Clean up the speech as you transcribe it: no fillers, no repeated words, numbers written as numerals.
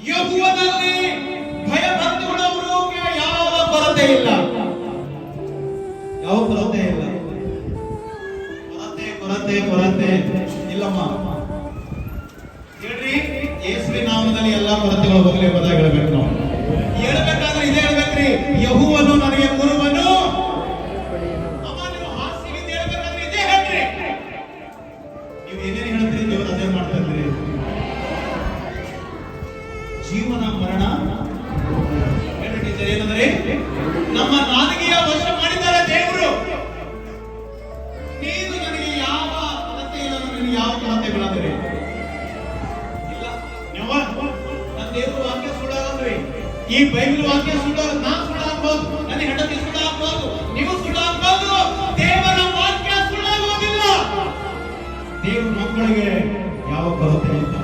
ಯೆಹೋವನಲ್ಲಿ ಭಯಭಕ್ತಿಯುಳ್ಳವರಿಗೆ ಯಾವ ಕೊರತೆ ಇಲ್ಲ. ಯಾವ ಕೊರತೆ ಇಲ್ಲ. ಕೊರತೆ ಕೊರತೆ ಇಲ್ಲಮ್ಮ. ಹೇಳ್ರಿ, ಯೇಸುವಿನ ನಾಮದಲ್ಲಿ ಎಲ್ಲಾ ಕೊರತೆಗಳು ಹೋಗಲಿ ಎಂಬುದಾಗಿ ಹೇಳ್ಬೇಕು. ನಾವು ಹೇಳ್ಬೇಕಾದ್ರೆ ಇದೇ ಹೇಳ್ಬೇಕ್ರಿ, ಯೆಹೋವನು ನನಗೆ ಗುರುವನು. ಅಮ್ಮ, ನೀವು ಹಾಸ್ಯ ಹೇಳ್ಬೇಕಾದ್ರೆ ಇದೇ ಹೇಳ್ರಿ. ನೀವು ಏನೇನು ಹೇಳ್ತೀರಿ ದೇವರು ಅದೇ ಮಾಡ್ತಾ ಇದ್ದೀರಿ. ಜೀವನ ಮರಣ ಹೇಳ್ರಿ ಟೀಚರ್ ಏನಂದ್ರೆ, ನಮ್ಮ ನಾಲಿಗೆಯ ವಶ ಮಾಡಿದ್ದಾರೆ ದೇವರು. ನೀನು ನನಗೆ ಯಾವ ಕೊರತೆ ಇಲ್ಲ, ನನಗೆ ಯಾವ ಕೊರತೆ ಬೀಳದ್ರಿ ಇಲ್ಲ. ನನ್ನ ದೇವ್ರ ವಾಕ್ಯ ಸುಳ್ಳಾಗಲ್ರಿ. ಈ ಬೈಬಲ್ ವಾಕ್ಯ ಸುಳ್ಳಾಗ, ನಾ ಸುಳ್ಳಾಗ್ಬೋದು, ನನ್ನ ಹೆಂಡತಿ ಸುಳ್ಳಾಗ್ಬೋದು, ನೀವು ಸುಳ್ಳಾಗ್ಬೋದು. ದೇವರ ವಾಕ್ಯ ಸುಳ್ಳಾಗುವುದಿಲ್ಲ. ದೇವ್ರ ಮಕ್ಕಳಿಗೆ ಯಾವ ಕೊರತೆ ಇಲ್ಲ.